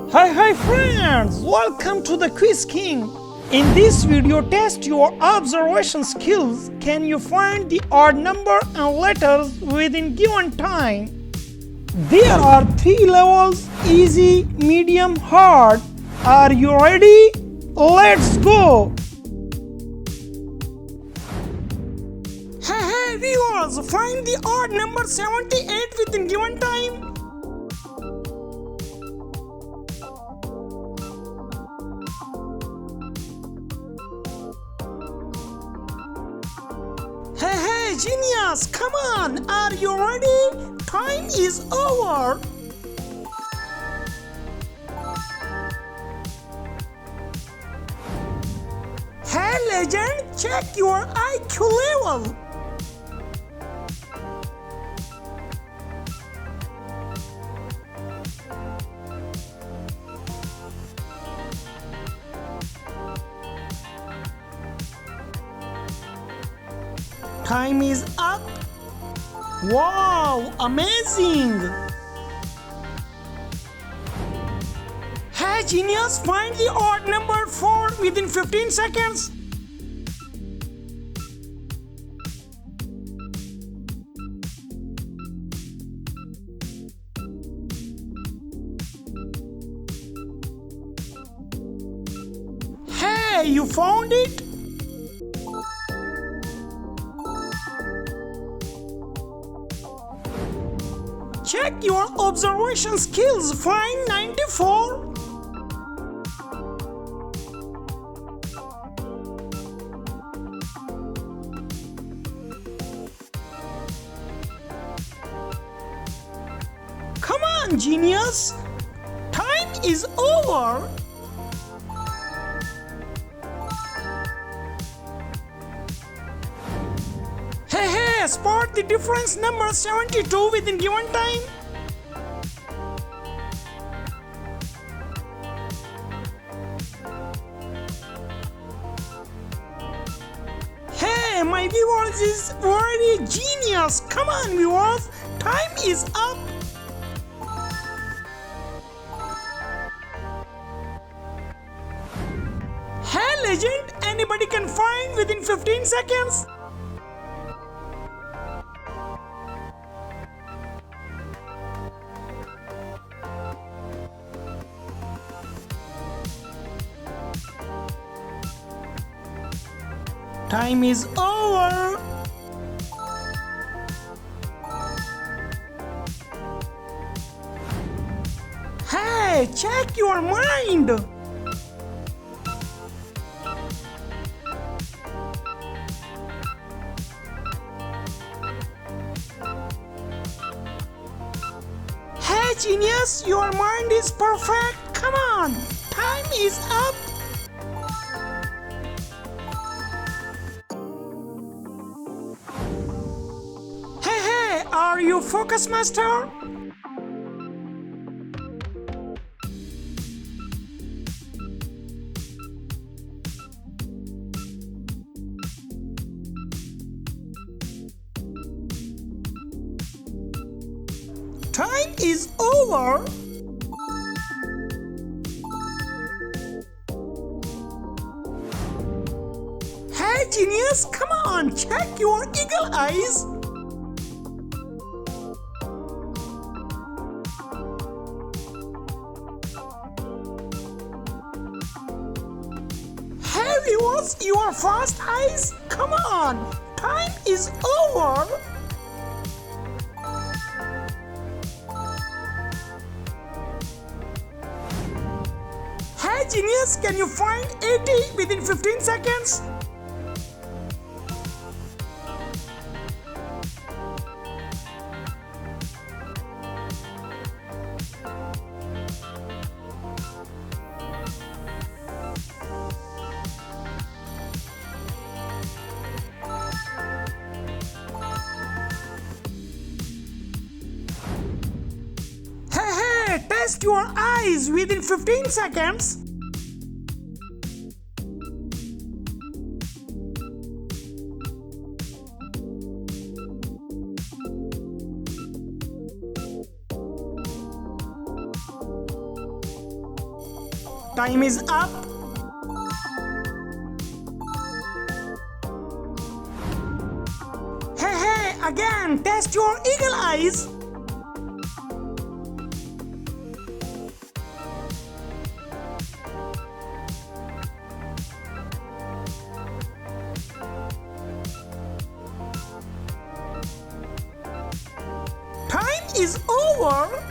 Hi friends, welcome to the Quiz King. In this video, test your observation skills. Can you find the odd number and letters within given time? There are 3 levels: easy, medium, hard. Are you ready? Let's go! Hey viewers, find the odd number 78 within given time. Hey genius, come on, are you ready? Time is over. Hey legend, check your IQ level. Time is up. Wow, amazing. Hey genius, find the odd number 4 within 15 seconds. Hey, you found it? Check your observation skills. Find 94. Come on, genius. Time is over. Hey, spot the difference number 72 within given time. Hey, my viewers is very genius. Come on, viewers, time is up. Hey, legend, anybody can find within 15 seconds? Time is over. Hey, check your mind. Hey genius, your mind is perfect. Come on, time is up. Are you focus master? Time is over. Hey genius, come on, check your eagle eyes. Hey viewers, your fast eyes, come on, time is over. Hey genius, can you find 80 within 15 seconds? Test your eyes within 15 seconds. Time is up. Hey, again, test your eagle eyes. Time is over.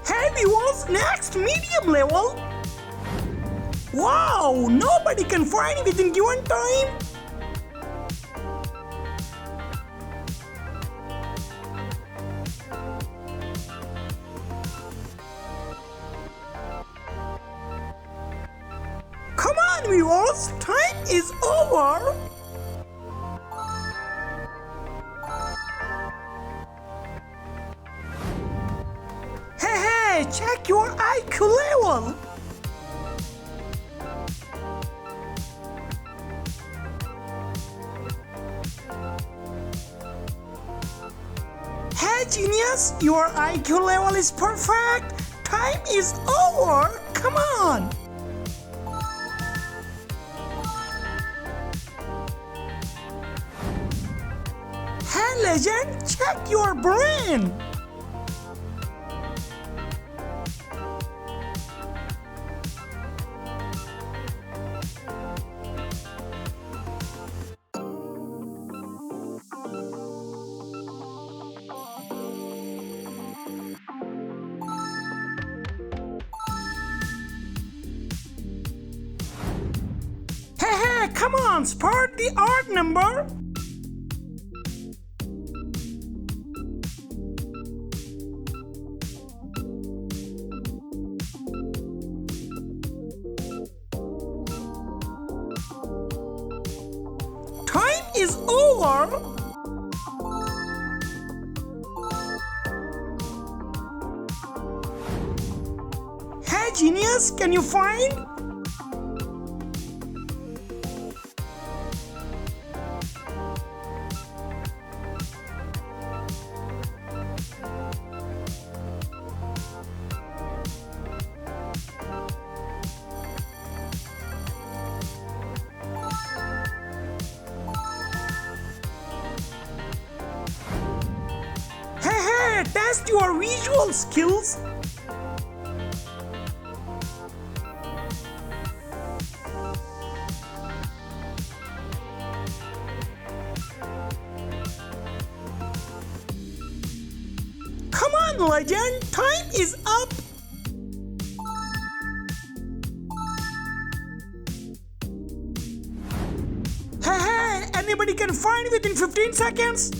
Heavy was next medium level. Wow, nobody can find within given time. Come on, viewers, time is over. Hey, check your IQ level. Hey, genius, your IQ level is perfect. Time is over. Come on. Hey, legend, check your brain. Hey, come on, spot the odd number. Time is over. Hey, genius, can you find? Hey, test your visual skills. Come on, legend, time is up. Hey, anybody can find within 15 seconds?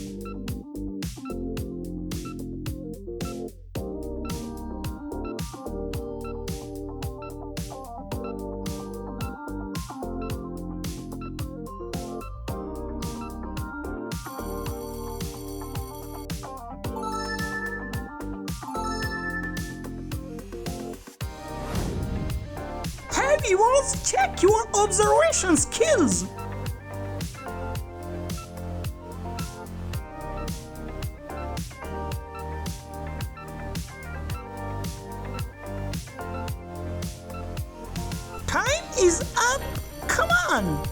Hey, viewers, check your observation skills. Time is up. Come on.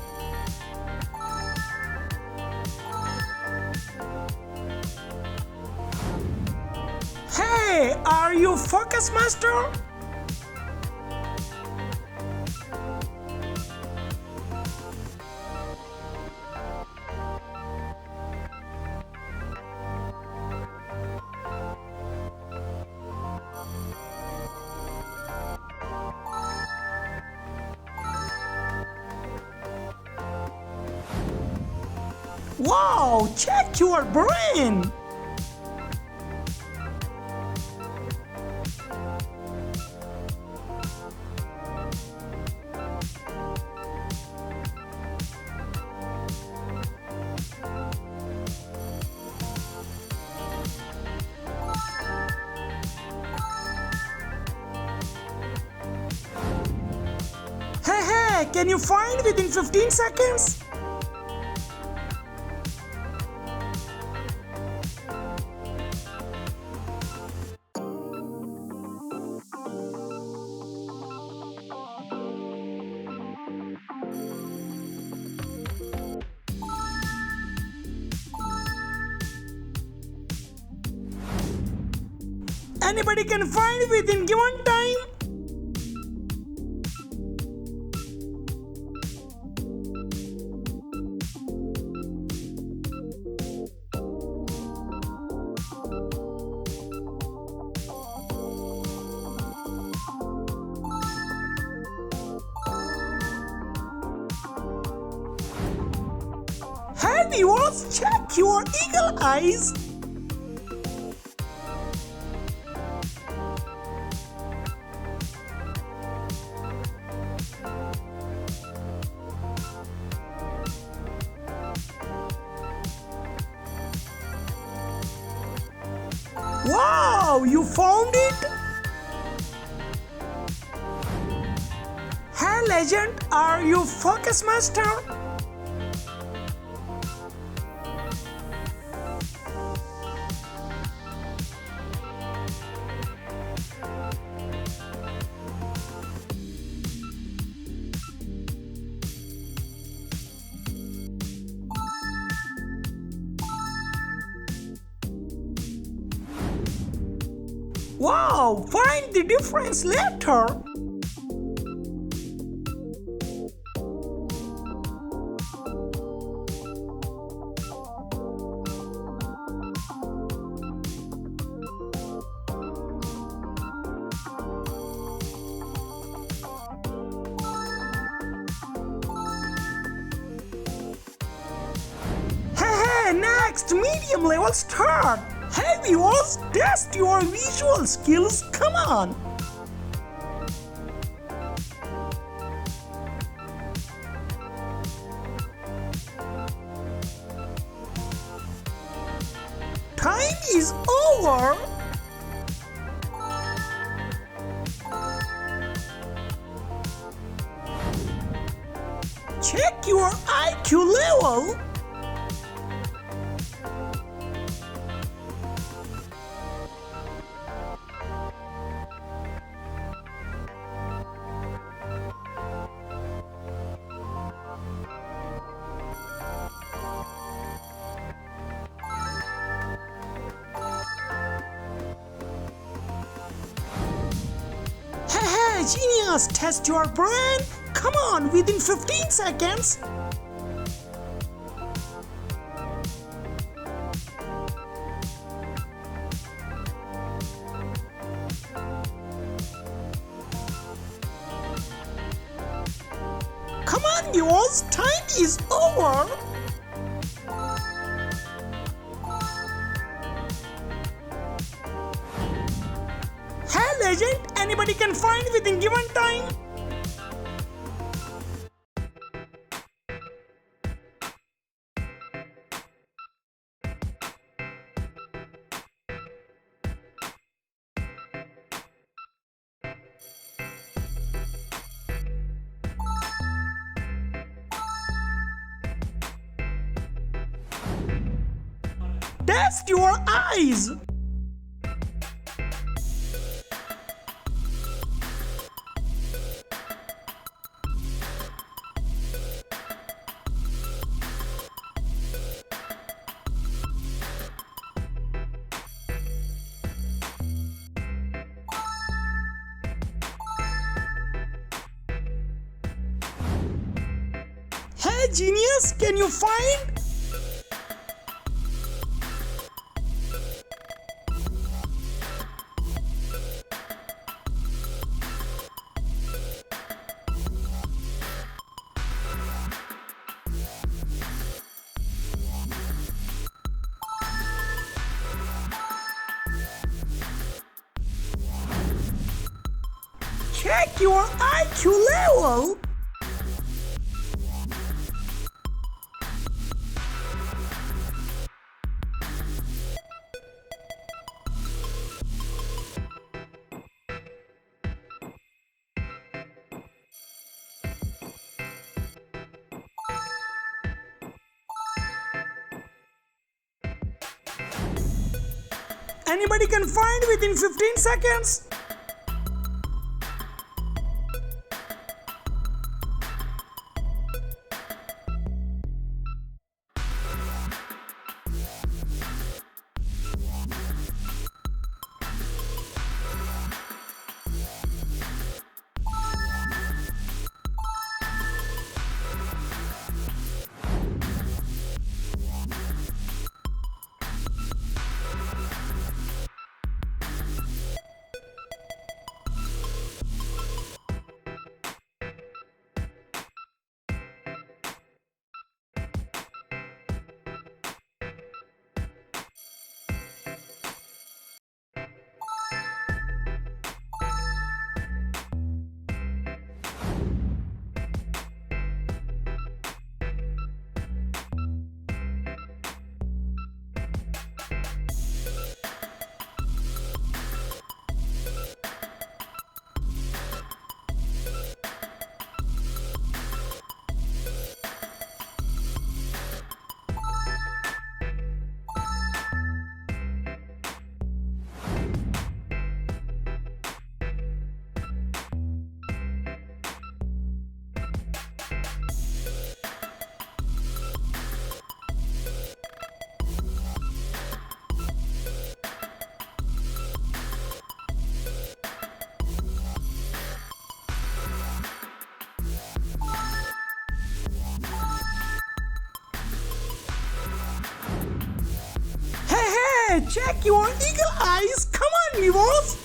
Hey, are you focus master? Wow, check your brain. Hey, can you find within 15 seconds? anybody can find within given time? Hey viewers, check your eagle eyes. Wow, you found it? Hey legend, are you focus master? Wow, find the difference later. Hey, next medium level start. Hey viewers, test your visual skills, come on! Time is over! Check your IQ level! Hey, genius, test your brain. Come on, within 15 seconds. Come on, viewers, time is over. Hey legend, anybody can find within given time? Test your eyes. Hey genius, can you find? Check your IQ level. Anybody can find within 15 seconds. Hey, check your eagle eyes. Come on, Nivos.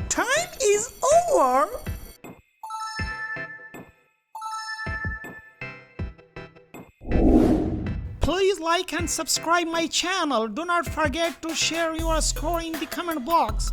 Time is over. Please like and subscribe my channel. Do not forget to share your score in the comment box.